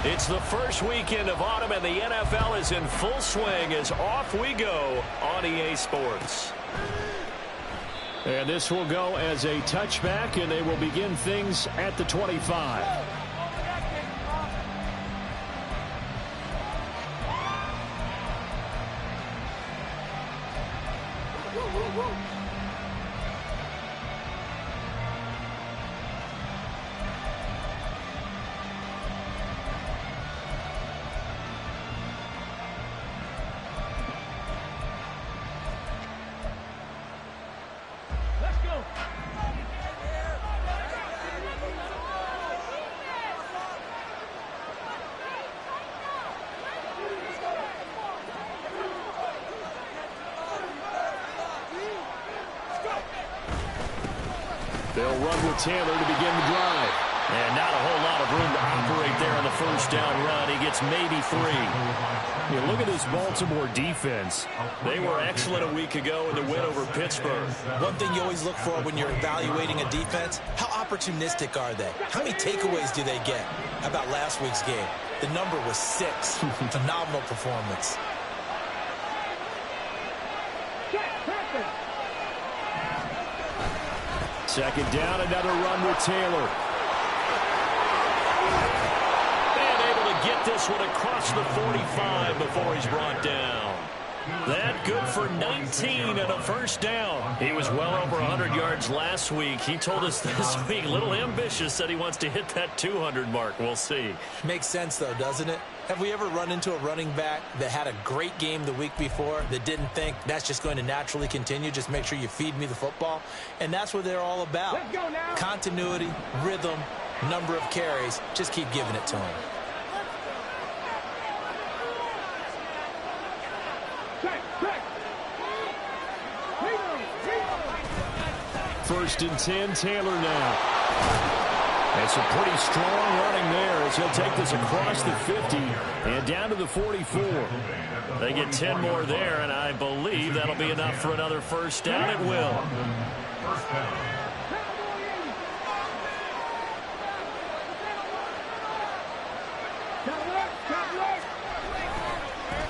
It's the first weekend of autumn, and the NFL is in full swing as off we go on EA Sports. And this will go as a touchback, and they will begin things at the 25. They'll run with Taylor to begin the drive. And not a whole lot of room to operate there on the first down run. He gets maybe 3. Yeah, look at this Baltimore defense. They were excellent a week ago in the win over Pittsburgh. One thing you always look for when you're evaluating a defense, how opportunistic are they? How many takeaways do they get? How about last week's game? The number was 6. Phenomenal performance. Second down, another run with Taylor. And able to get this one across the 45 before he's brought down. That good for 19 and a first down. He was well over 100 yards last week. He told us this week, a little ambitious, said he wants to hit that 200 mark. We'll see. Makes sense, though, doesn't it? Have we ever run into a running back that had a great game the week before that didn't think that's just going to naturally continue? Just make sure you feed me the football. And that's what they're all about. Let's go now. Continuity, rhythm, number of carries. Just keep giving it to him. First and 10, Taylor now. That's a pretty strong running there as he'll take this across the 50 and down to the 44. They get 10 more there, and I believe that'll be enough for another first down. It will.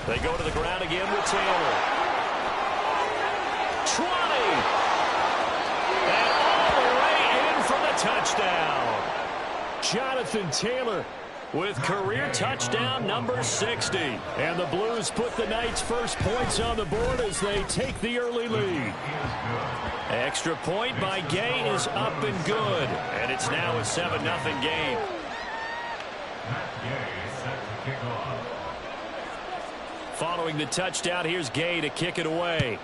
They go to the ground again with Taylor. 20. And all the way in for the touchdown. Jonathan Taylor with career touchdown number 60. And the Blues put the Knights' first points on the board as they take the early lead. Extra point by Gay is up and good. And it's now a 7-0 game. Following the touchdown, here's Gay to kick it away.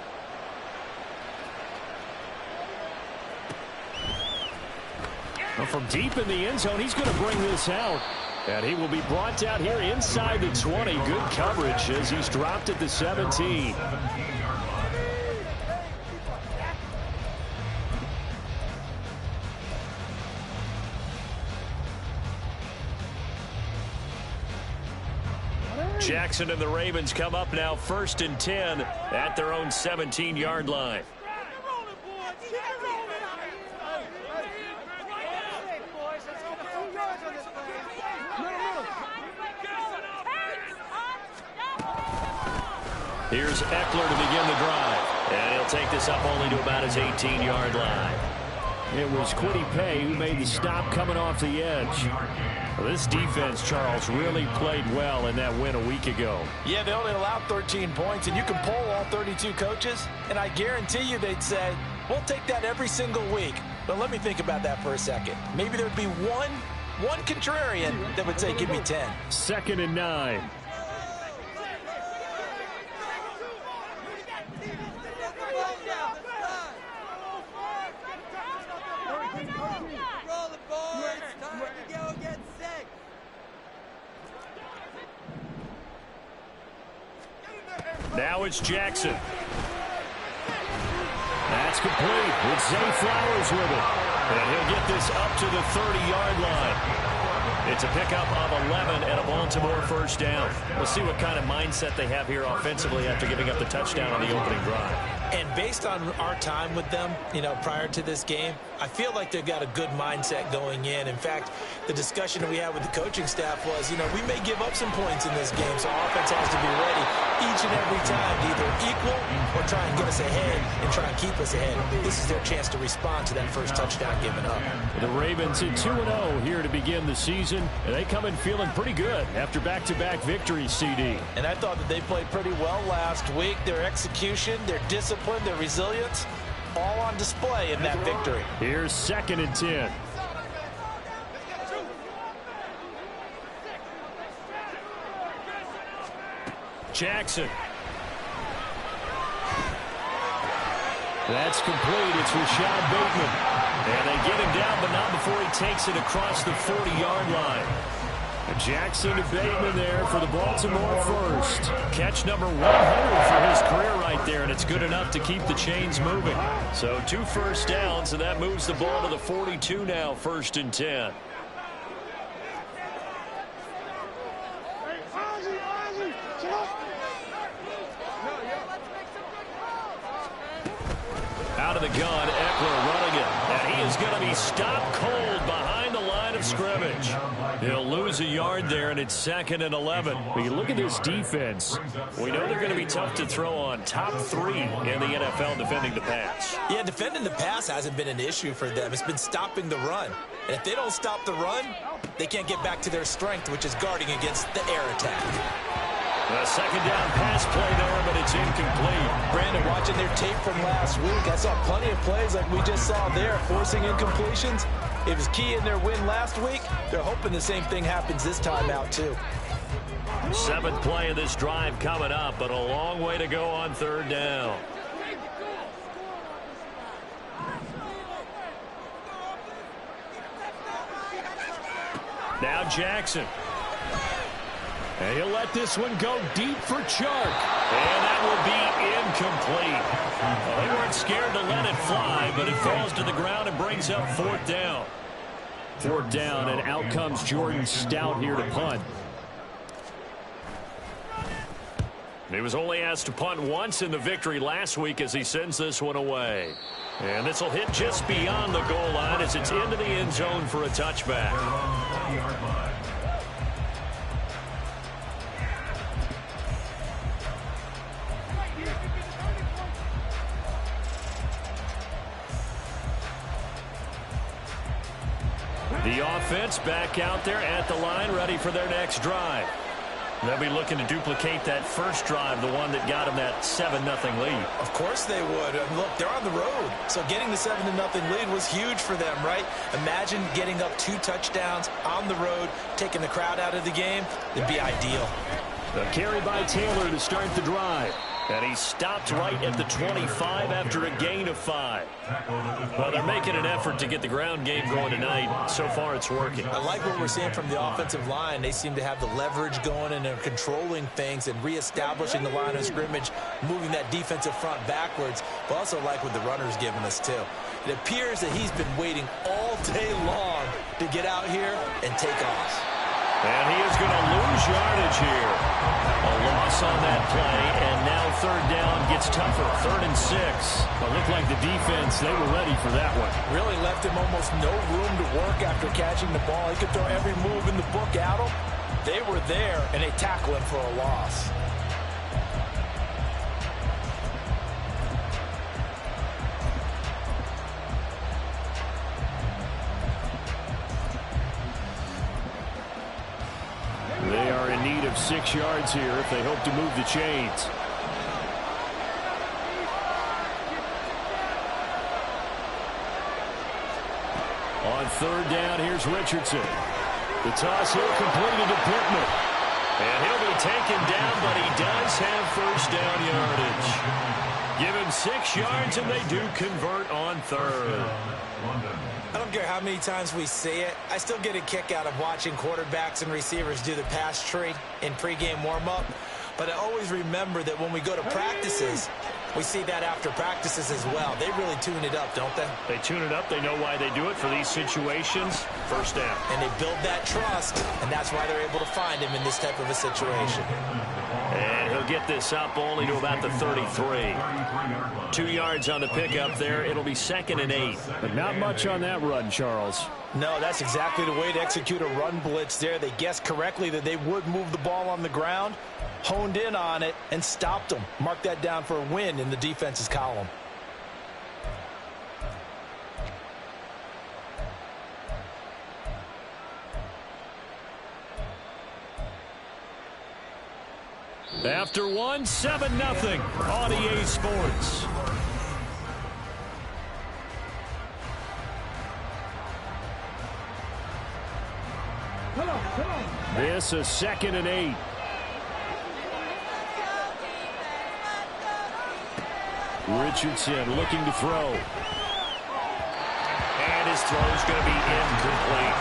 Well, from deep in the end zone, he's going to bring this out. And he will be brought out here inside the 20. Good coverage as he's dropped at the 17. Jackson and the Ravens come up now first and 10 at their own 17-yard line. Here's Eckler to begin the drive. And he'll take this up only to about his 18-yard line. It was Kwity Paye who made the stop coming off the edge. Well, this defense, Charles, really played well in that win a week ago. Yeah, they only allowed 13 points, and you can poll all 32 coaches, and I guarantee you they'd say, we'll take that every single week. But let me think about that for a second. Maybe there'd be one contrarian that would say, give me 10. Second and 9. Now it's Jackson. That's complete with Zay Flowers with it. And he'll get this up to the 30-yard line. It's a pickup of 11 and a Baltimore first down. We'll see what kind of mindset they have here offensively after giving up the touchdown on the opening drive. And based on our time with them, prior to this game, I feel like they've got a good mindset going in. In fact, the discussion that we had with the coaching staff was, we may give up some points in this game, so offense has to be ready each and every time to either equal or try and get us ahead and try and keep us ahead. This is their chance to respond to that first touchdown given up. The Ravens in 2-0 here to begin the season, and they come in feeling pretty good after back-to-back victories, CD. And I thought that they played pretty well last week. Their execution, their discipline, their resilience, all on display in that victory. Here's 2nd and 10. Jackson. That's complete. It's Rashad Bateman. And they get him down, but not before he takes it across the 40-yard line. Jackson to Bateman there for the Baltimore first. Catch number 100 for his career right there, and it's good enough to keep the chains moving. So 2 first downs, and that moves the ball to the 42 now, 1st and 10. Out of the gun, Eckler running it. And he is going to be stopped cold behind the line of scrimmage. He'll lose a yard there, and it's 2nd and 11. But you look at this defense. We know they're going to be tough to throw on. Top 3 in the NFL defending the pass. Yeah, defending the pass hasn't been an issue for them. It's been stopping the run. And if they don't stop the run, they can't get back to their strength, which is guarding against the air attack. A 2nd down pass play there, but it's incomplete. Brandon, watching their tape from last week, I saw plenty of plays like we just saw there, forcing incompletions. It was key in their win last week. They're hoping the same thing happens this time out, too. 7th play of this drive coming up, but a long way to go on 3rd down. Now Jackson. And he'll let this one go deep for Chark. And that will be incomplete. Well, they weren't scared to let it fly, but it falls to the ground and brings up 4th down. 4th down, and out comes Jordan Stout here to punt. He was only asked to punt once in the victory last week as he sends this one away. And this will hit just beyond the goal line as it's into the end zone for a touchback. The offense back out there at the line, ready for their next drive. They'll be looking to duplicate that first drive, the one that got them that 7-0 lead. Of course they would. Look, they're on the road. So getting the 7-0 lead was huge for them, right? Imagine getting up 2 touchdowns on the road, taking the crowd out of the game. It'd be ideal. A carry by Taylor to start the drive. And he stopped right at the 25 after a gain of 5. Well, they're making an effort to get the ground game going tonight. So far, it's working. I like what we're seeing from the offensive line. They seem to have the leverage going and they're controlling things and reestablishing the line of scrimmage, moving that defensive front backwards. But also like what the runner's giving us, too. It appears that he's been waiting all day long to get out here and take off. And he is going to lose yardage here. A loss on that play, and now 3rd down gets tougher. 3rd and 6. It looked like the defense, they were ready for that one. Really left him almost no room to work after catching the ball. He could throw every move in the book at him. They were there, and they tackle him for a loss. They are in need of 6 yards here if they hope to move the chains. On 3rd down, here's Richardson. The toss here completed to Pittman. And he'll be taken down, but he does have 1st down yardage. Give him 6 yards, and they do convert on 3rd. I don't care how many times we say it, I still get a kick out of watching quarterbacks and receivers do the pass tree in pregame warm-up. But I always remember that when we go to practices, we see that after practices as well. They really tune it up, don't they? They tune it up. They know why they do it for these situations. 1st down. And they build that trust, and that's why they're able to find him in this type of a situation. And he'll get this up only to about the 33. 2 yards on the pickup there. It'll be 2nd and 8. But not much on that run, Charles. No, that's exactly the way to execute a run blitz there. They guessed correctly that they would move the ball on the ground, honed in on it, and stopped them. Mark that down for a win in the defense's column. After 1, 7-0. On EA Sports. This is 2nd and 8. Richardson looking to throw. And his throw is going to be incomplete.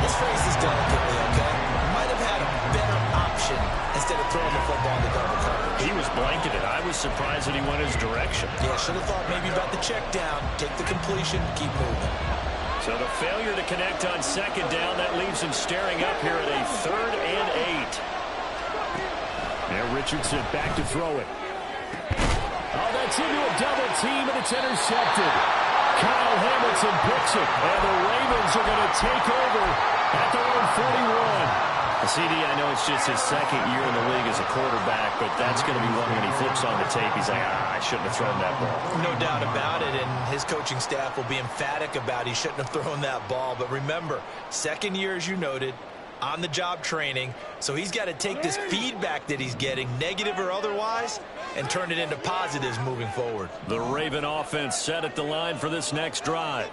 Let's phrase this delicately, okay? Might have had a better option instead of throwing the football in the double coverage. He was blanketed. I was surprised that he went his direction. Yeah, should have thought maybe about the check down, take the completion, keep moving. So the failure to connect on 2nd down, that leaves him staring up here at a 3rd and 8. Now Richardson back to throw it. Oh, that's into a double team, and it's intercepted. Kyle Hamilton picks it, and the Ravens are going to take over at their own 41. CD, I know it's just his 2nd year in the league as a quarterback, but that's going to be one when he flips on the tape. He's like, I shouldn't have thrown that ball. No doubt about it, and his coaching staff will be emphatic about he shouldn't have thrown that ball. But remember, 2nd year, as you noted, on-the-job training, so he's got to take this feedback that he's getting, negative or otherwise, and turn it into positives moving forward. The Raven offense set at the line for this next drive.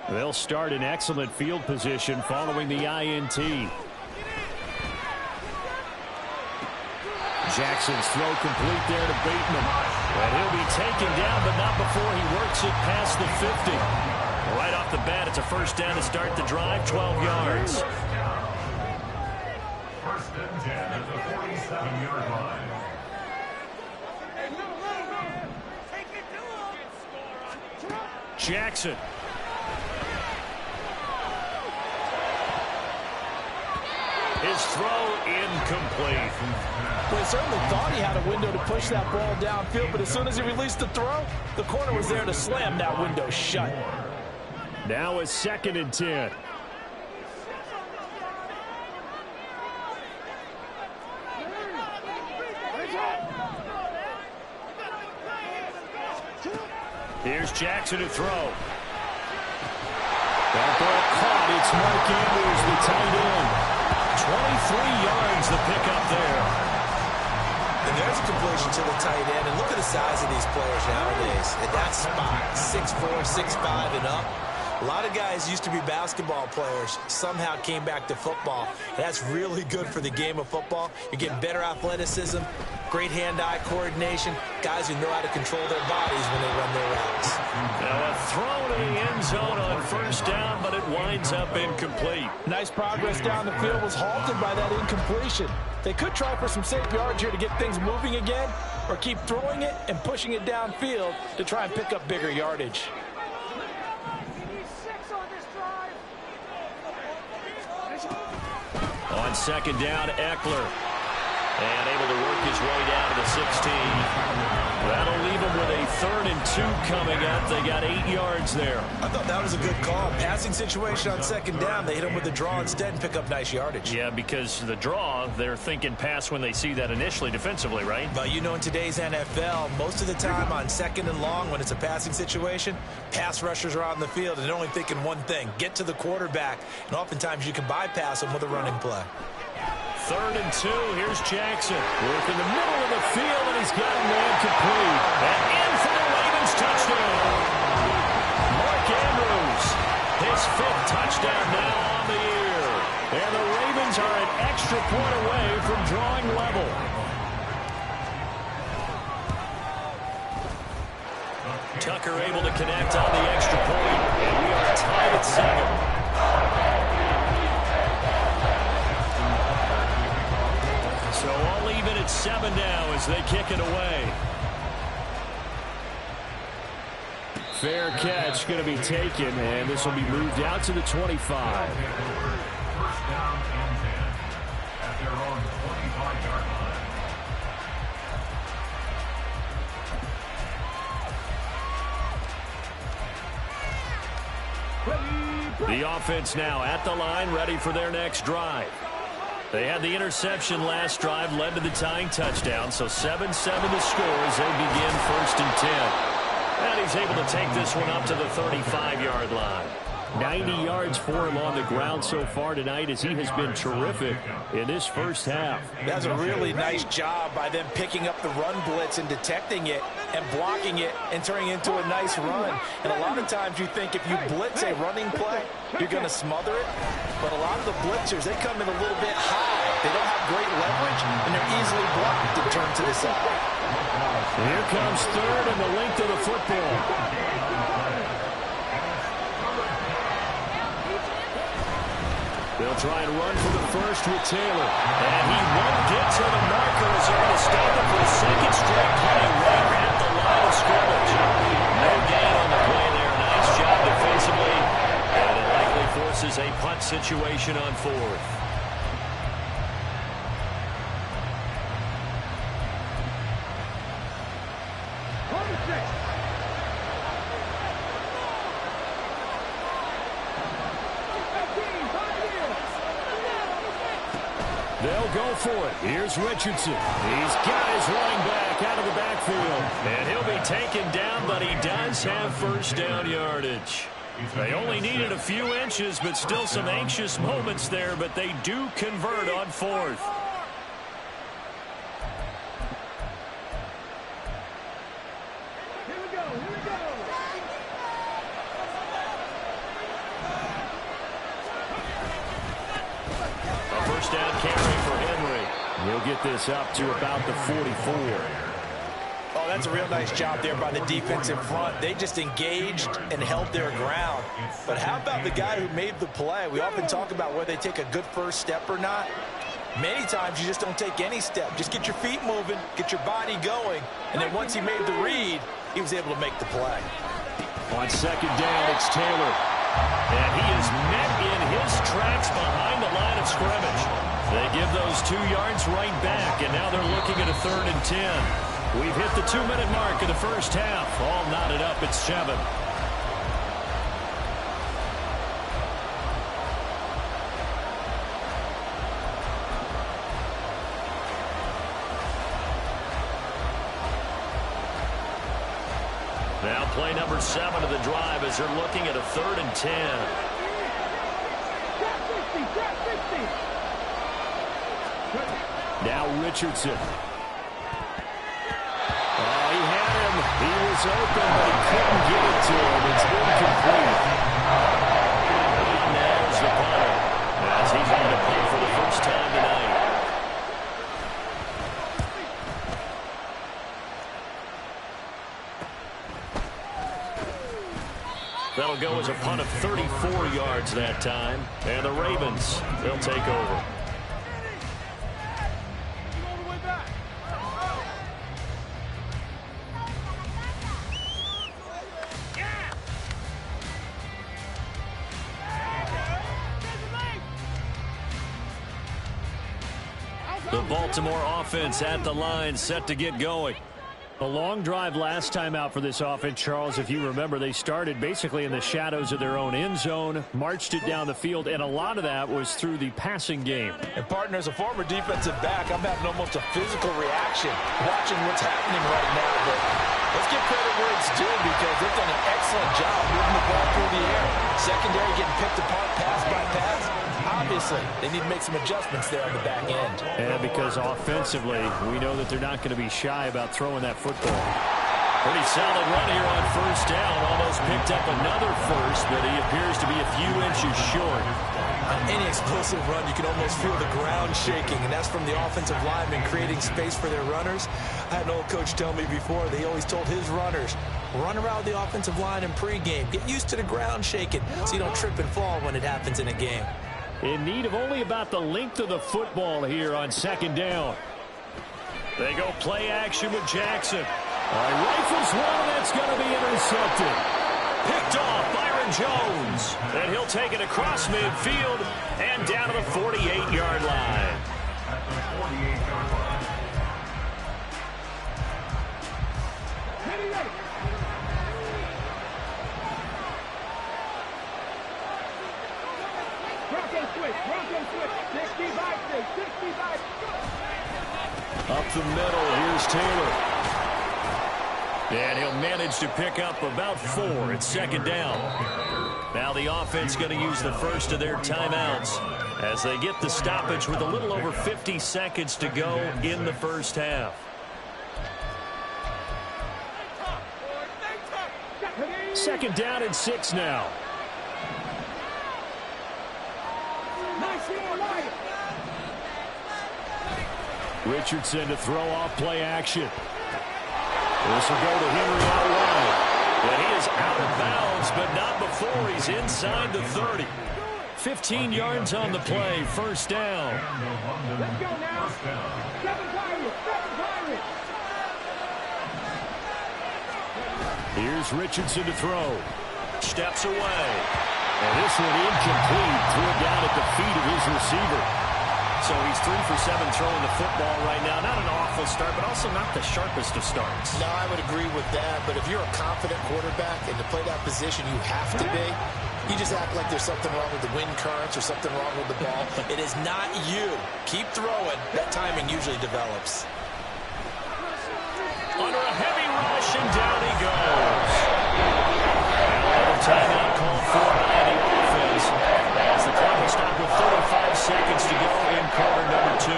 They'll start in excellent field position following the INT. Jackson's throw complete there to Bateman. And he'll be taken down, but not before he works it past the 50. Right off the bat, it's a 1st down to start the drive, 12 yards. 1st and 10 at the 47-yard line. Jackson. His throw incomplete. Well, he certainly thought he had a window to push that ball downfield, but as soon as he released the throw, the corner was there to slam that window shut. Now it's 2nd and 10. Here's Jackson to throw. That ball caught. It's Mark Andrews, the tight end. 23 yards the pickup there. And there's a completion to the tight end. And look at the size of these players nowadays. At that spot, 6'4", 6'5", and up. A lot of guys used to be basketball players, somehow came back to football. That's really good for the game of football. You're getting better athleticism, great hand-eye coordination, guys who know how to control their bodies when they run their routes. Now a throw to the end zone on 1st down, but it winds up incomplete. Nice progress down the field was halted by that incompletion. They could try for some safe yards here to get things moving again, or keep throwing it and pushing it downfield to try and pick up bigger yardage. On 2nd down, Eckler. And able to work his way down to the 16. That'll leave him with a 3rd and 2 coming up. They got 8 yards there. I thought that was a good call. Passing situation on 2nd down. They hit him with the draw instead and pick up nice yardage. Yeah, because the draw, they're thinking pass when they see that initially defensively, right? But you know, in today's NFL, most of the time on 2nd and long, when it's a passing situation, pass rushers are out in the field and they're only thinking one thing, get to the quarterback. And oftentimes you can bypass them with a running play. 3rd and 2. Here's Jackson. Work in the middle of the field, and he's got a man complete. And in for the Ravens touchdown. Mark Andrews, his 5th touchdown now on the year. And the Ravens are an extra point away from drawing level. Tucker able to connect on the extra point, and we are tied at 7. So all even at 7 now as they kick it away. Fair catch going to be taken, and this will be moved out to the 25. 1st down and 10 at their own 25-yard line. The offense now at the line, ready for their next drive. They had the interception last drive, led to the tying touchdown, so 7-7 to score as they begin 1st and 10. And he's able to take this one up to the 35-yard line. 90 yards for him on the ground so far tonight as he has been terrific in this first half. That's a really nice job by them picking up the run blitz and detecting it and blocking it and turning it into a nice run. And a lot of times you think if you blitz a running play, you're going to smother it. But a lot of the blitzers, they come in a little bit high. They don't have great leverage, and they're easily blocked and turned to the side. Here comes 3rd and the length of the football. They'll try and run for the first with Taylor. And he won't get to the marker as they're going to stop it for a second straight play right at the line of scrimmage. No gain on the play there. Nice job defensively. And it likely forces a punt situation on 4th. They'll go for it. Here's Richardson. He's got his running back out of the backfield. And he'll be taken down, but he does have first down yardage. They only needed a few inches, but still some anxious moments there, but they do convert on 4th. Down carry for Henry. He'll get this up to about the 44. Oh, that's a real nice job there by the defense in front. They just engaged and held their ground. But how about the guy who made the play? We often talk about whether they take a good first step or not. Many times you just don't take any step. Just get your feet moving, get your body going. And then once he made the read, he was able to make the play. On 2nd down, it's Taylor. And he is met in his tracks behind the line of scrimmage. They give those 2 yards right back, and now they're looking at a 3rd and 10. We've hit the 2-minute mark in the first half. All knotted up at 7. Now play number 7 of the drive as they're looking at a 3rd and 10. Now Richardson. Oh, he had him. He was open, but he couldn't get it to him. It's incomplete. And there's the punter as he's going to punt for the first time tonight. That'll go as a punt of 34 yards that time. And the Ravens, they'll take over. The Baltimore offense at the line, set to get going. A long drive last time out for this offense, Charles. If you remember, they started basically in the shadows of their own end zone, marched it down the field, and a lot of that was through the passing game. And, partner, as a former defensive back, I'm having almost a physical reaction watching what's happening right now. But let's give credit where it's due because they've done an excellent job moving the ball through the air. Secondary getting picked apart pass by pass. Obviously, they need to make some adjustments there on the back end. And because offensively, we know that they're not going to be shy about throwing that football. Pretty solid run here on first down. Almost picked up another first, but he appears to be a few inches short. On any explosive run, you can almost feel the ground shaking, and that's from the offensive linemen creating space for their runners. I had an old coach tell me before, they always told his runners, run around the offensive line in pregame. Get used to the ground shaking so you don't trip and fall when it happens in a game. In need of only about the length of the football here on 2nd down. They go play action with Jackson. Rifles one, that's going to be intercepted. Picked off Byron Jones. And he'll take it across midfield and down to the 48-yard line. At the 48-yard line. Up the middle, here's Taylor. And he'll manage to pick up about 4 at second down. Now the offense going to use the first of their timeouts as they get the stoppage with a little over 50 seconds to go in the first half. Second down and 6 now. Richardson to throw off play action. This will go to Henry out wide. And he is out of bounds, but not before he's inside the 30. 15 yards on the play, first down. Let's go now. 7 Pirates. Here's Richardson to throw. Steps away. And this one incomplete. Threw it down at the feet of his receiver. So he's 3 for 7 throwing the football right now. Not an awful start, but also not the sharpest of starts. No, I would agree with that. But if you're a confident quarterback and to play that position, you have to be. You just act like there's something wrong with the wind currents or something wrong with the ball. It is not you. Keep throwing. That timing usually develops. Under a heavy rush, and down he goes. Another timeout called for by the offense as the clock will stop with 35 seconds to go in quarter number 2.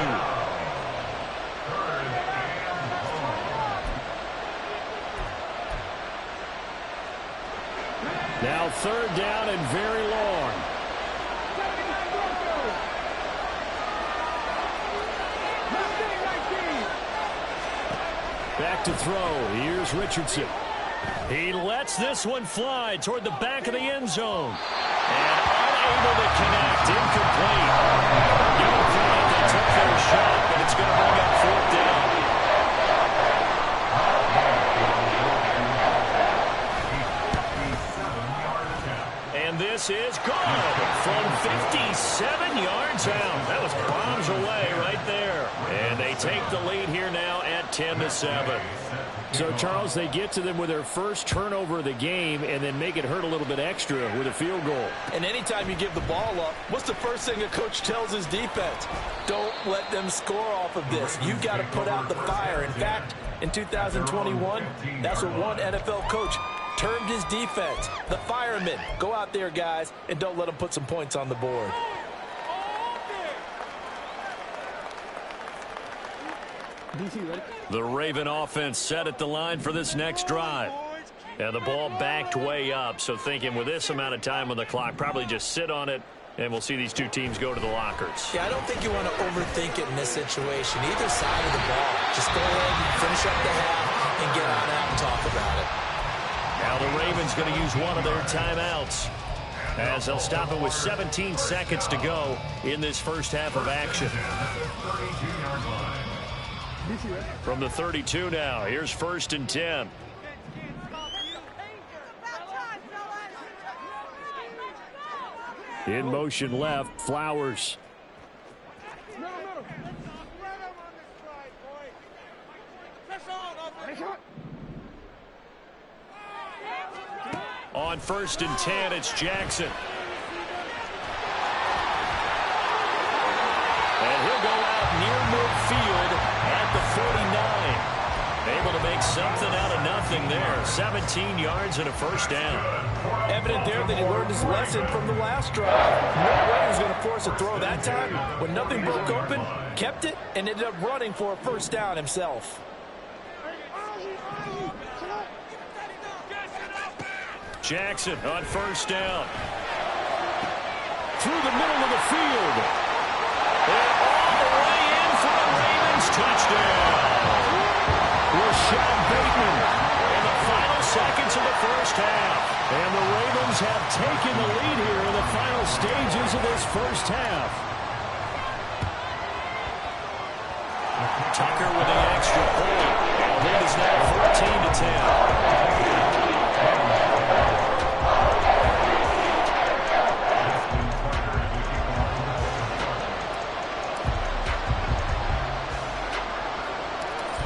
Now third down and very long. Back to throw. Here's Richardson. He lets this one fly toward the back of the end zone. And unable to connect. Incomplete. Give them credit. They took their shot, but it's going to bring up fourth down. And this is good from 57 yards out. That was bombs away right there. And they take the lead here now at 10-7. So, Charles, they get to them with their first turnover of the game and then make it hurt a little bit extra with a field goal. And anytime you give the ball up, what's the first thing a coach tells his defense? Don't let them score off of this. You've got to put out the fire. In fact, in 2021, that's what one NFL coach termed his defense. The firemen. Go out there, guys, and don't let them put some points on the board. The Raven offense set at the line for this next drive. And the ball backed way up, so thinking with this amount of time on the clock, probably just sit on it, and we'll see these two teams go to the lockers. Yeah, I don't think you want to overthink it in this situation. Either side of the ball. Just go ahead and finish up the half and get on out and talk about it. Now the Ravens going to use one of their timeouts as they'll stop it with 17 seconds to go in this first half of action. From the 32 now, here's 1st and 10. In motion left, Flowers. On 1st and 10, it's Jackson. And he'll go out near midfield at the 49. Able to make something out of nothing there. 17 yards and a first down. Evident there that he learned his lesson from the last drive. No way he was going to force a throw that time. When nothing broke open, kept it, and ended up running for a first down himself. Jackson on 1st down. Through the middle of the field. And all the way in for the Ravens touchdown. Rashad Bateman in the final seconds of the first half. And the Ravens have taken the lead here in the final stages of this first half. Tucker with the extra point. Lead is now 14-10.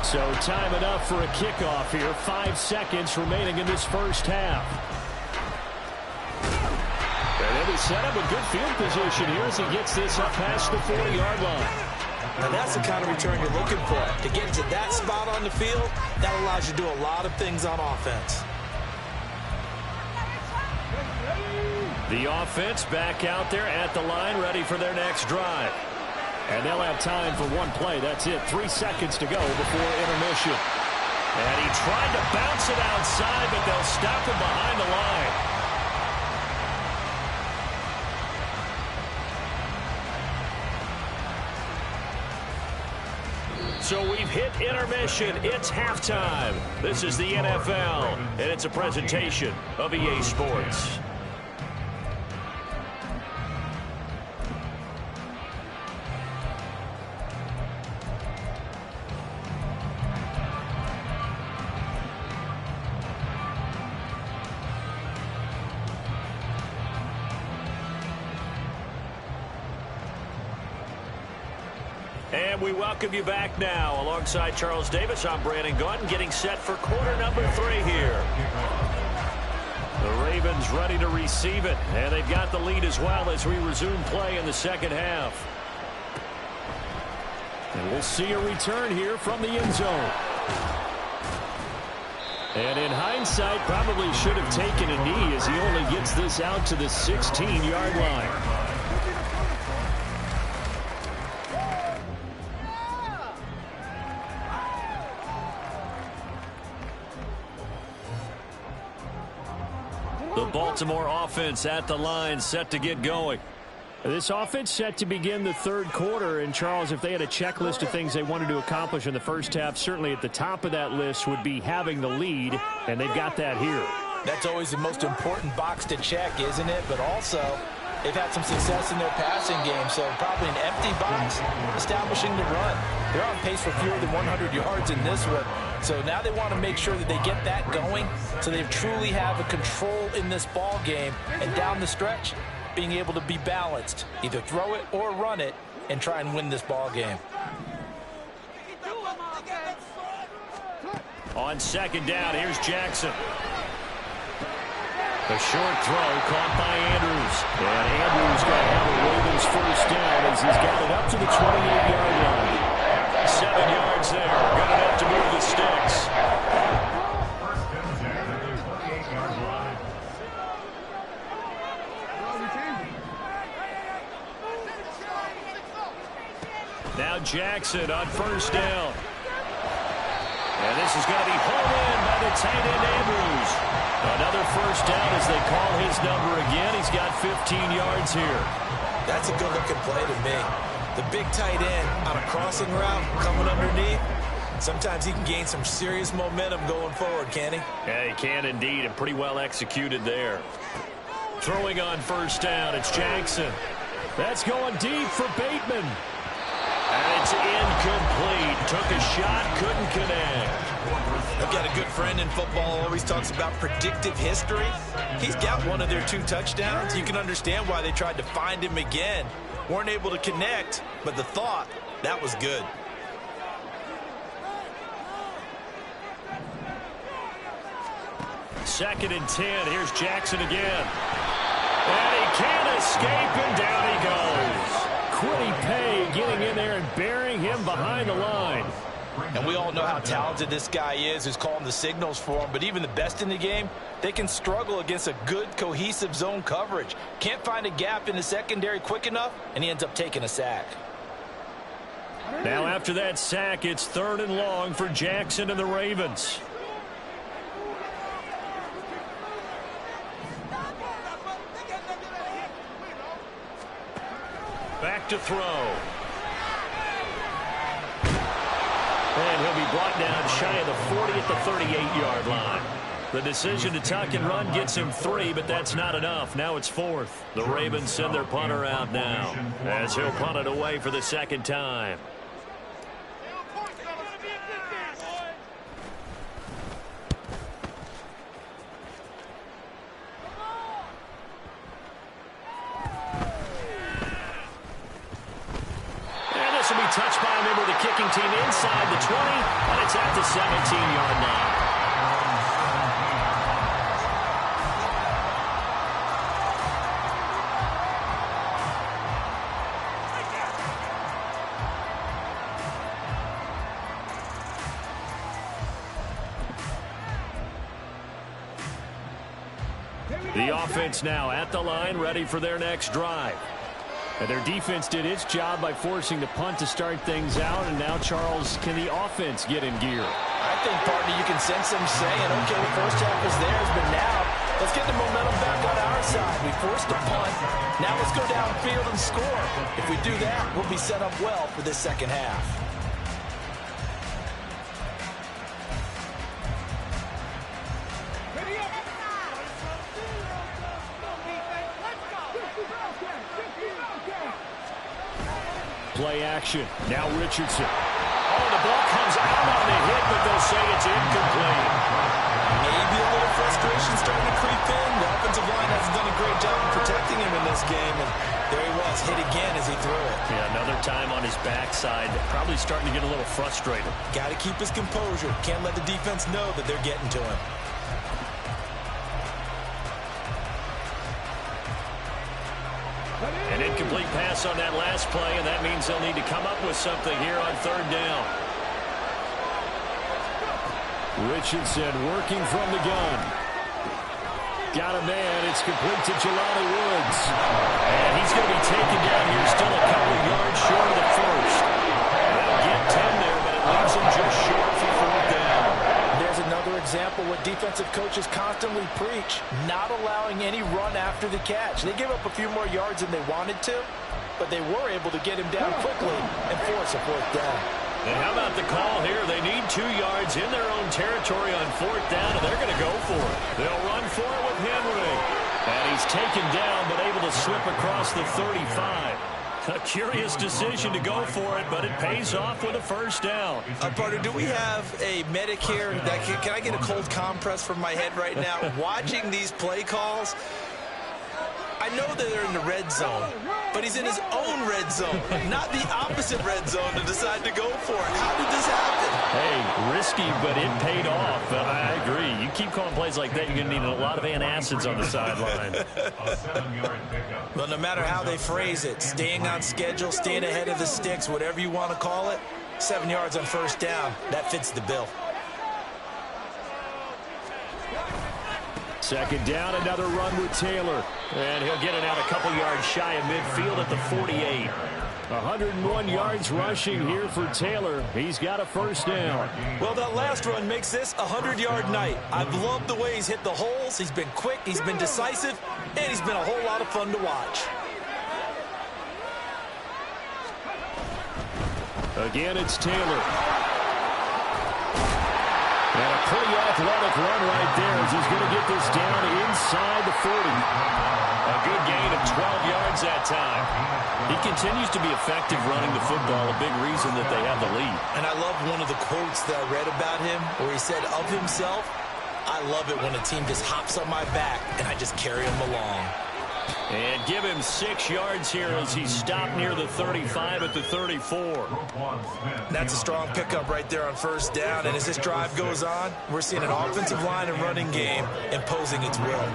So time enough for a kickoff here. 5 seconds remaining in this first half. And he'll be set up a good field position here as he gets this up past the 40-yard line. Now that's the kind of return you're looking for. To get into that spot on the field, that allows you to do a lot of things on offense. The offense back out there at the line, ready for their next drive. And they'll have time for one play. That's it. 3 seconds to go before intermission. And he tried to bounce it outside, but they'll stop him behind the line. So we've hit intermission. It's halftime. This is the NFL, and it's a presentation of EA Sports. And we welcome you back now. Alongside Charles Davis, I'm Brandon Gunn, getting set for quarter number 3 here. The Ravens ready to receive it, and they've got the lead as well as we resume play in the second half. And we'll see a return here from the end zone. And in hindsight, probably should have taken a knee as he only gets this out to the 16-yard line. The Baltimore offense at the line, set to get going. This offense set to begin the third quarter. And, Charles, if they had a checklist of things they wanted to accomplish in the first half, certainly at the top of that list would be having the lead, and they've got that here. That's always the most important box to check, isn't it? But also, they've had some success in their passing game, so probably an empty box establishing the run. They're on pace for fewer than 100 yards in this one. So now they want to make sure that they get that going so they truly have a control in this ball game. And down the stretch, being able to be balanced, either throw it or run it, and try and win this ball game. On second down, here's Jackson. A short throw caught by Andrews. And Andrews got to have a Ravens first down as he's got it up to the 28-yard line. 7 yards there. Good enough to move the sticks. Now Jackson on first down. And this is going to be hauled in by the tight end Andrews. Another first down as they call his number again. He's got 15 yards here. That's a good-looking play to me. The big tight end on a crossing route coming underneath. Sometimes he can gain some serious momentum going forward, can he? Yeah, he can indeed, and pretty well executed there. Throwing on first down, it's Jackson. That's going deep for Bateman. And it's incomplete. Took a shot, couldn't connect. I've got a good friend in football, always talks about predictive history. He's got one of their 2 touchdowns. You can understand why they tried to find him again. Weren't able to connect, but the thought, that was good. Second and 10. Here's Jackson again. And he can't escape, and down he goes. Quiddy Pay getting in there and burying him behind the line. And we all know how talented this guy is who's calling the signals for him. But even the best in the game, they can struggle against a good, cohesive zone coverage. Can't find a gap in the secondary quick enough, and he ends up taking a sack. Now after that sack, it's 3rd and long for Jackson and the Ravens. Back to throw. And he'll be brought down shy of the 40 at the 38-yard line. The decision to tuck and run gets him 3, but that's not enough. Now it's 4th. The Ravens send their punter out now as he'll punt it away for the second time. Will be touched by a member of the kicking team inside the 20, and it's at the 17-yard line. The offense now at the line, ready for their next drive. And their defense did its job by forcing the punt to start things out. And now, Charles, can the offense get in gear? I think, partner, you can sense them saying, okay, the first half was theirs, but now let's get the momentum back on our side. We forced a punt. Now let's go downfield and score. If we do that, we'll be set up well for this second half. Play action. Now Richardson. Oh, the ball comes out on the hit, but they'll say it's incomplete. Maybe a little frustration starting to creep in. The offensive line hasn't done a great job of protecting him in this game, and there he was, hit again as he threw it. Yeah, another time on his backside. Probably starting to get a little frustrated. Got to keep his composure. Can't let the defense know that they're getting to him. An incomplete pass on that last play, and that means they'll need to come up with something here on third down. Richardson working from the gun. Got a man. It's complete to Jelani Woods. And he's going to be taken down here, still a couple of yards short of the first. They'll get 10 there, but it leaves him just short for fourth down. There's another example what defensive coaches constantly preach, not allowing any run after the catch. They gave up a few more yards than they wanted to, but they were able to get him down quickly and force a fourth down. And how about the call here? They need 2 yards in their own territory on fourth down, and they're going to go for it. They'll run for it with Henry. And he's taken down, but able to slip across the 35. A curious decision to go for it, but it pays off with a first down. Partner, do we have a medic here? Can I get a cold compress from my head right now? Watching these play calls, I know that they're in the red zone, but he's in his own red zone, not the opposite red zone to decide to go for it. How did this happen? Hey, risky, but it paid off. I agree. You keep calling plays like that, you're going to need a lot of antacids on the sideline. A 7-yard pickup. Well, no matter how they phrase it, staying on schedule, staying ahead of the sticks, whatever you want to call it, 7 yards on first down, that fits the bill. Second down, another run with Taylor. And he'll get it out a couple yards shy of midfield at the 48. 101 yards rushing here for Taylor. He's got a first down. Well, that last run makes this a 100-yard night. I've loved the way he's hit the holes. He's been quick, he's been decisive, and he's been a whole lot of fun to watch. Again, it's Taylor. And a pretty athletic run right there as he's going to get this down inside the 40. A good gain of 12 yards that time. He continues to be effective running the football, a big reason that they have the lead. And I love one of the quotes that I read about him where he said of himself, I love it when a team just hops on my back and I just carry him along. And give him 6 yards here as he stopped near the 35 at the 34. That's a strong pickup right there on first down. And as this drive goes on, we're seeing an offensive line and running game imposing its will.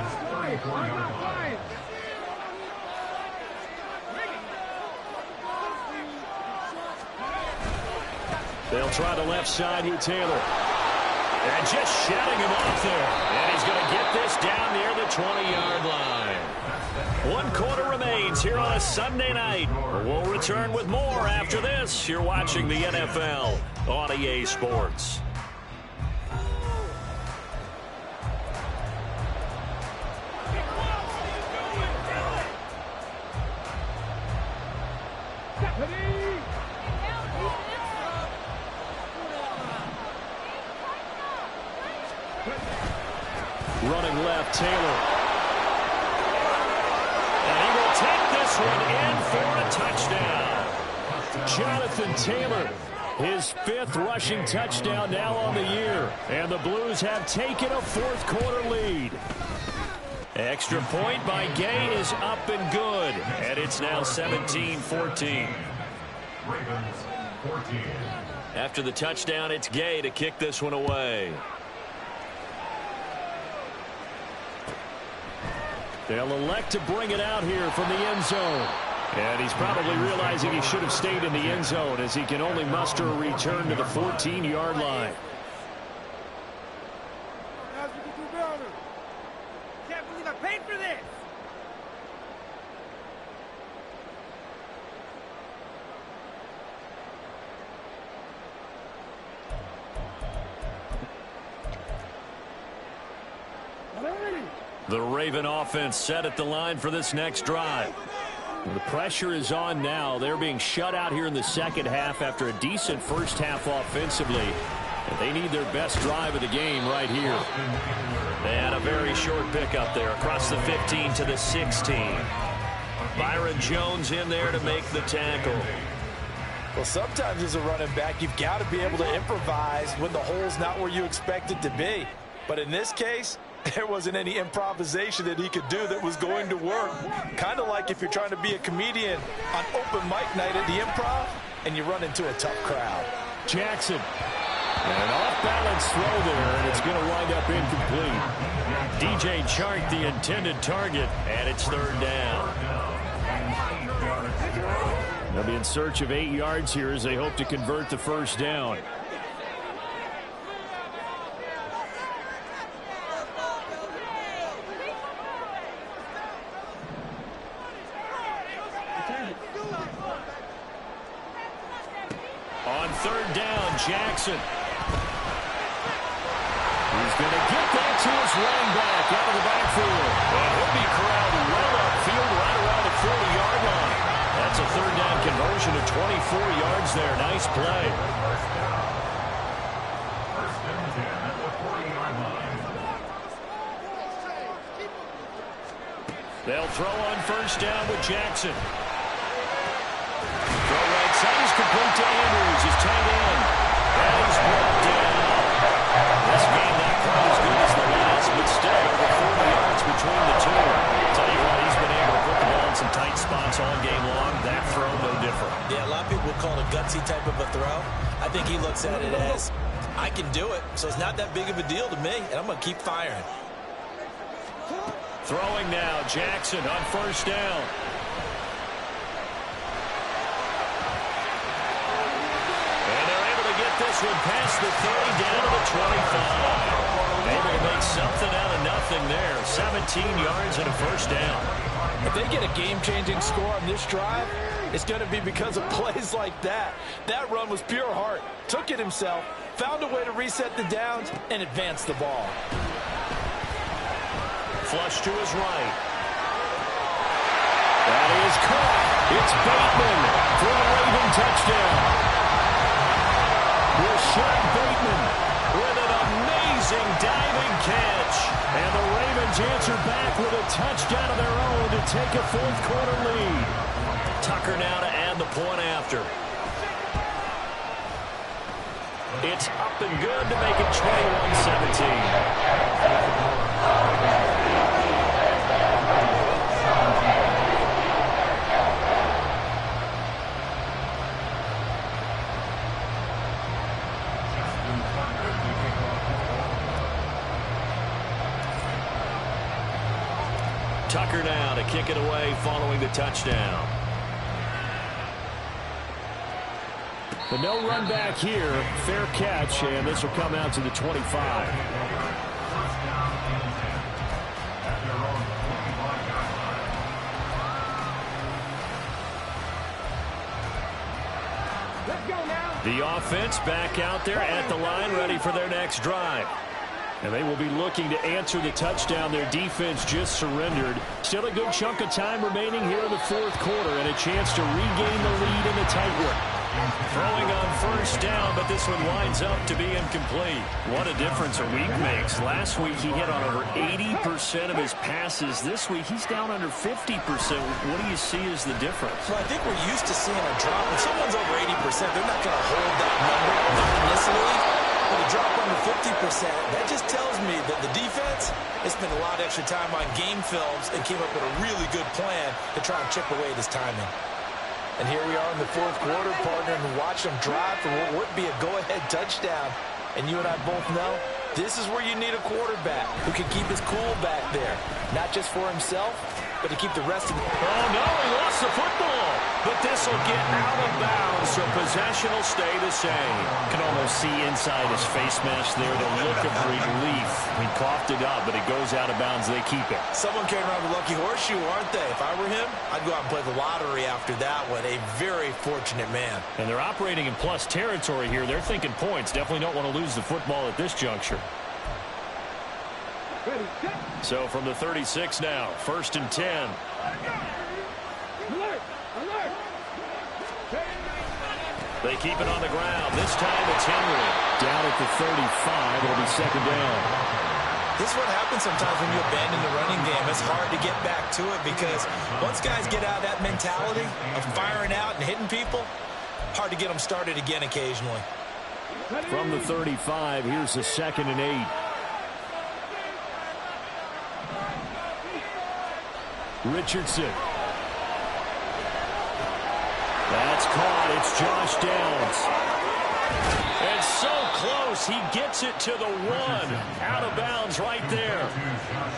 They'll try the left side with Taylor. And just shutting him off there. And he's going to get this down near the 20-yard line. 1 quarter remains here on a Sunday night. We'll return with more after this. You're watching the NFL on EA Sports. Running left, Taylor. And he will take this one in for a touchdown. Jonathan Taylor, his 5th rushing touchdown now on the year. And the Blues have taken a 4th quarter lead. Extra point by Gay is up and good. And it's now 17-14. Ravens 14. After the touchdown, it's Gay to kick this one away. They'll elect to bring it out here from the end zone. And he's probably realizing he should have stayed in the end zone as he can only muster a return to the 14-yard line. because I paid for this. The Raven offense set at the line for this next drive. The pressure is on now. They're being shut out here in the second half after a decent first half offensively. And they need their best drive of the game right here. And a very short pickup there across the 15 to the 16. Byron Jones in there to make the tackle. Well, sometimes as a running back, you've got to be able to improvise when the hole's not where you expect it to be. But in this case, there wasn't any improvisation that he could do that was going to work. Kind of like if you're trying to be a comedian on open mic night at the Improv and you run into a tough crowd. Jackson. An off-balance throw there, and it's going to wind up incomplete. DJ Chark, the intended target, and it's third down. They'll be in search of 8 yards here as they hope to convert the first down. On third down, Jackson. He's going to get that to his running back out of the backfield. And he'll be corralled well upfield right around the 40-yard line. That's a third down conversion of 24 yards there. Nice play. First and 10 at the 40-yard line. They'll throw on first down with Jackson. Throw right side is complete to Andrews, his tight end. And he's brought down. This game not quite as good as the last, but still over 40 yards between the two. Tell you what, he's been able to put the ball in some tight spots all game long. That throw, no different. Yeah, a lot of people would call it a gutsy type of a throw. I think he looks at it as, I can do it, so it's not that big of a deal to me, and I'm going to keep firing. Throwing now, Jackson on first down. This one past the 30 down to the 25. Able to make something out of nothing there. 17 yards and a first down. If they get a game-changing score on this drive, it's going to be because of plays like that. That run was pure heart. Took it himself, found a way to reset the downs, and advance the ball. Flush to his right. That is caught. It's Bateman for the Raven touchdown. Rashad Bateman with an amazing diving catch. And the Ravens answer back with a touchdown of their own to take a fourth quarter lead. Tucker now to add the point after. It's up and good to make it 21-17. Tucker now to kick it away following the touchdown. But no run back here. Fair catch, and this will come out to the 25. First down and 10 at their own 25-yard line. Let's go now. The offense back out there at the line, ready for their next drive. And they will be looking to answer the touchdown their defense just surrendered. Still a good chunk of time remaining here in the fourth quarter and a chance to regain the lead in the tight one. Throwing on first down, but this one winds up to be incomplete. What a difference a week makes. Last week he hit on over 80% of his passes. This week he's down under 50%. What do you see as the difference? Well, I think we're used to seeing a drop. If someone's over 80%, they're not going to hold that number, not in this league. But a drop under 50%, that just tells me that the defense has spent a lot of extra time on game films and came up with a really good plan to try and chip away at his timing. And here we are in the fourth quarter, partner, and watch them drive for what would be a go-ahead touchdown. And you and I both know this is where you need a quarterback who can keep his cool back there, not just for himself, but to keep the rest of the... Oh, no, he lost the football. but this will get out of bounds, so possession will stay the same. Can almost see inside his face mask there the look of relief. He coughed it up, but it goes out of bounds. They keep it. Someone came around with a lucky horseshoe, aren't they? If I were him, I'd go out and play the lottery after that one. A very fortunate man. And they're operating in plus territory here. They're thinking points. Definitely don't want to lose the football at this juncture. So from the 36 now, 1st and 10. Alert! Alert! They keep it on the ground. This time it's Henry. Down at the 35. It'll be 2nd down. This is what happens sometimes when you abandon the running game. It's hard to get back to it because once guys get out of that mentality of firing out and hitting people, hard to get them started again occasionally. From the 35, here's a 2nd and 8. Richardson. That's caught. It's Josh Downs. And so close, he gets it to the 1. Out of bounds right there.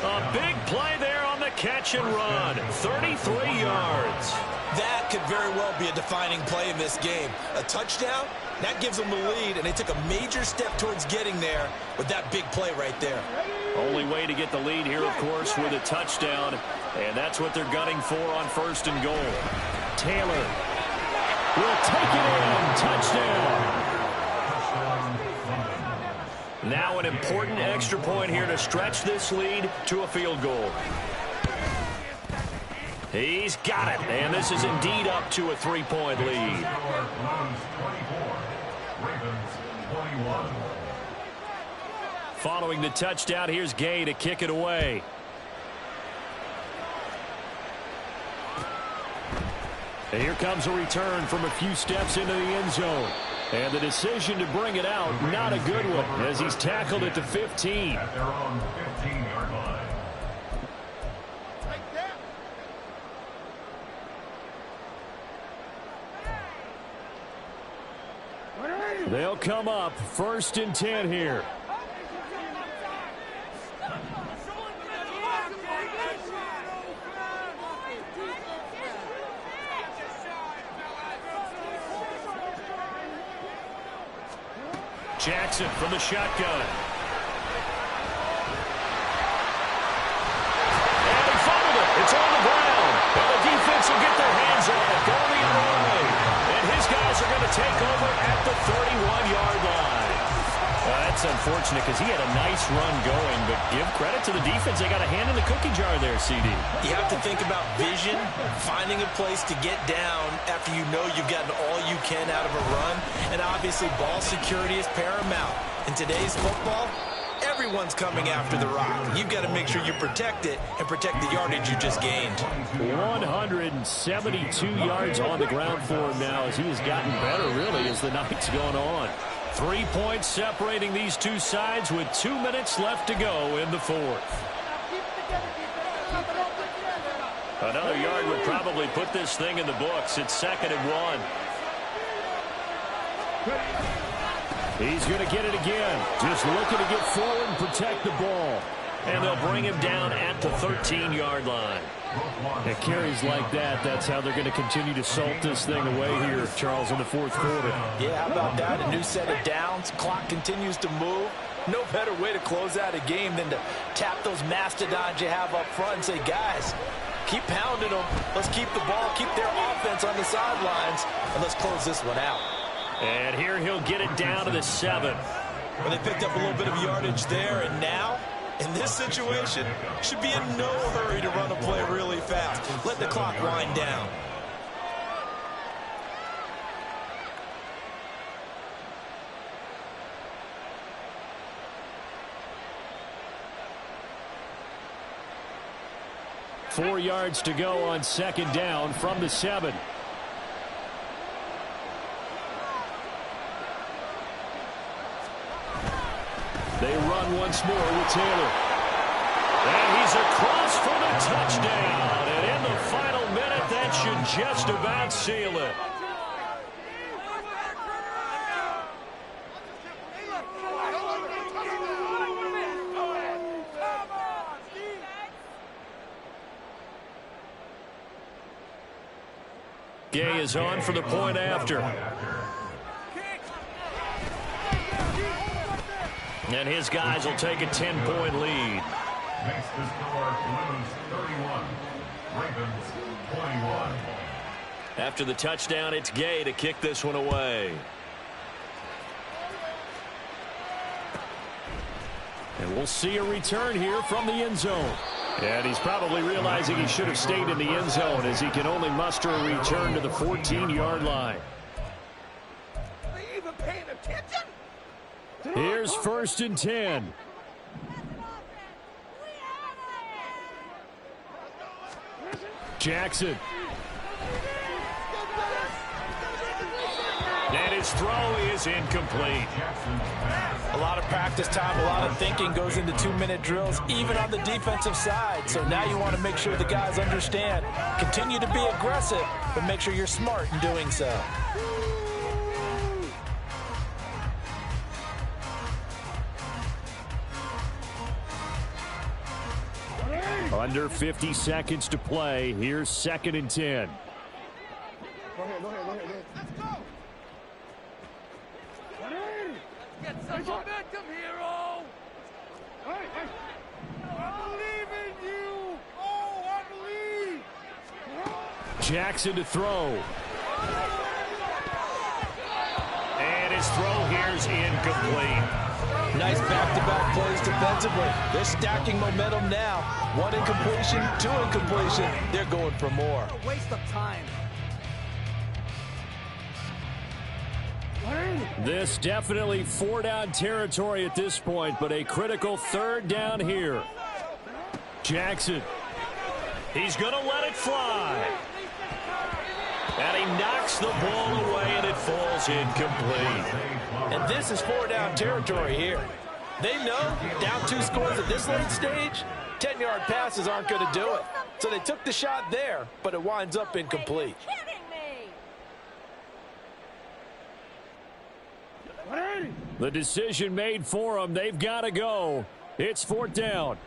A big play there on the catch and run. 33 yards. That could very well be a defining play in this game. A touchdown, that gives them the lead, and they took a major step towards getting there with that big play right there. Only way to get the lead here, of course, with a touchdown. And that's what they're gunning for on 1st and goal. Taylor will take it in. Touchdown. Now an important extra point here to stretch this lead to a field goal. He's got it. And this is indeed up to a 3-point lead. Following the touchdown, here's Gay to kick it away. And here comes a return from a few steps into the end zone. And the decision to bring it out, not a good one, as he's tackled at the 15. At their own 15-yard line. They'll come up 1st and 10 here. Jackson from the shotgun. And he fumbled it. It's on the ground. And the defense will get their hands on it. Going the other way. And his guys are going to take over at the 31-yard line. That's unfortunate because he had a nice run going, but give credit to the defense. They got a hand in the cookie jar there, CD. You have to think about vision, finding a place to get down after you know you've gotten all you can out of a run, and obviously ball security is paramount. In today's football, everyone's coming after the rock. You've got to make sure you protect it and protect the yardage you just gained. 172 yards on the ground for him now as he has gotten better, really, as the night's gone on. 3 points separating these two sides with 2 minutes left to go in the 4th. Another yard would probably put this thing in the books. It's 2nd and 1. He's going to get it again. Just looking to get forward and protect the ball. And they'll bring him down at the 13-yard line. At carries like that, that's how they're going to continue to salt this thing away here, Charles, in the 4th quarter. Yeah, how about that? A new set of downs. Clock continues to move. No better way to close out a game than to tap those mastodons you have up front and say, guys, keep pounding them. Let's keep the ball, keep their offense on the sidelines, and let's close this one out. And here he'll get it down to the 7. Well, they picked up a little bit of yardage there, and now, in this situation, should be in no hurry to run a play really fast. Let the clock wind down. Four yards to go on 2nd down from the 7. They run once more with Taylor. And he's across for the touchdown. And in the final minute, that should just about seal it. Gay is on for the point after. And his guys will take a 10-point lead. Makes the score Blues 31, Ravens 21. After the touchdown, it's Gay to kick this one away. And we'll see a return here from the end zone. And he's probably realizing he should have stayed in the end zone as he can only muster a return to the 14-yard line. Are you even paying attention? Here's 1st and 10. Jackson. And his throw is incomplete. A lot of practice time, a lot of thinking goes into 2-minute drills, even on the defensive side. So now you want to make sure the guys understand. Continue to be aggressive, but make sure you're smart in doing so. Under 50 seconds to play. Here's 2nd and 10. Go ahead. Let's go. Get some momentum, hero. Hey. I believe in you. Oh, I believe. Jackson to throw. And his throw here's incomplete. Nice back-to-back plays defensively. They're stacking momentum now. 1 incompletion, 2 incompletion. They're going for more. A waste of time. This definitely 4-down territory at this point, but a critical 3rd down here. Jackson. He's going to let it fly. And he knocks the ball away, and it falls incomplete. And this is 4-down territory here. They know down 2 scores at this late stage, 10-yard passes aren't going to do it. So they took the shot there, but it winds up incomplete. The decision made for them. They've got to go. It's 4th down.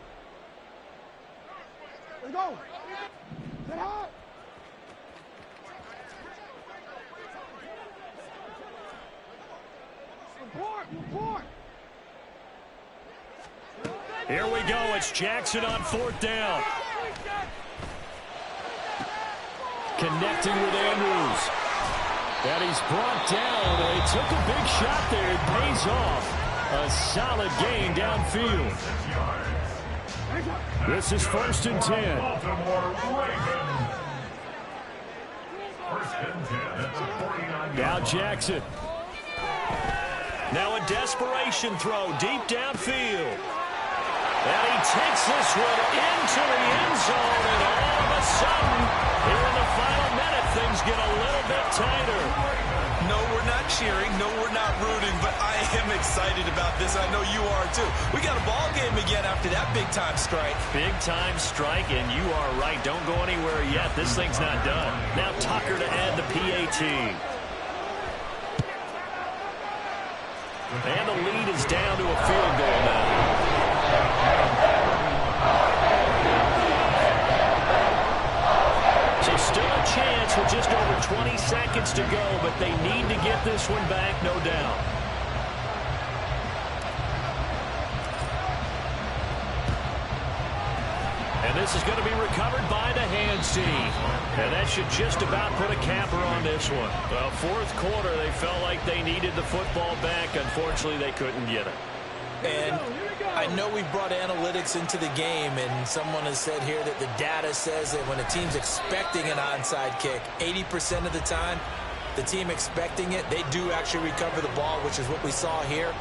Let's go. Get hot. Report. Here we go. It's Jackson on 4th down. Connecting with Andrews. And he's brought down. They took a big shot there. It pays off. A solid gain downfield. This is 1st and 10. Baltimore Ravens. 1st and 10 at the 49. Now Jackson. Now a desperation throw deep downfield. And he takes this one into the end zone, and all of a sudden, here in the final minute, things get a little bit tighter. No, we're not cheering. No, we're not rooting, but I am excited about this. I know you are, too. We got a ball game again after that big-time strike. Big-time strike, and you are right. Don't go anywhere yet. This thing's not done. Now Tucker to add the PAT. And the lead is down to a field goal now. So still a chance with just over 20 seconds to go, but they need to get this one back, no doubt. And this is going to be recovered by the hands team. And that should just about put a capper on this one. Well, 4th quarter, they felt like they needed the football back. Unfortunately, they couldn't get it. And I know we've brought analytics into the game, and someone has said here that the data says that when a team's expecting an onside kick, 80% of the time, the team expecting it, they do actually recover the ball, which is what we saw here.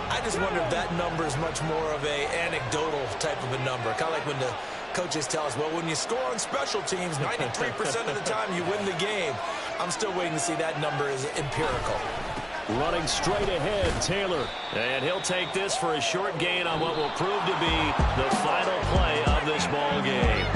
I just wonder if that number is much more of a anecdotal type of a number. Kind of like when the coaches tell us, well, when you score on special teams, 93% of the time you win the game. I'm still waiting to see that number is empirical. Running straight ahead, Taylor. And he'll take this for a short gain on what will prove to be the final play of this ball game.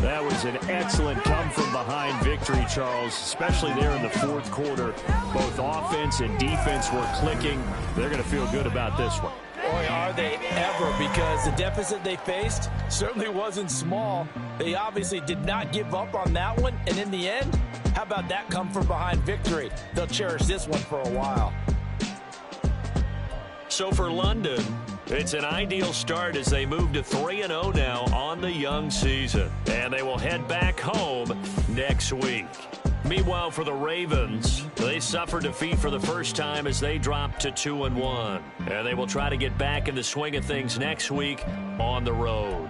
That was an excellent come-from-behind victory, Charles, especially there in the 4th quarter. Both offense and defense were clicking. They're going to feel good about this one. Boy, are they ever, because the deficit they faced certainly wasn't small. They obviously did not give up on that one, and in the end, How about that come-from-behind victory? They'll cherish this one for a while. So for London, it's an ideal start as they move to 3-0 now on the young season. And they will head back home next week. Meanwhile, for the Ravens, they suffered defeat for the first time as they dropped to 2-1. And they will try to get back in the swing of things next week on the road.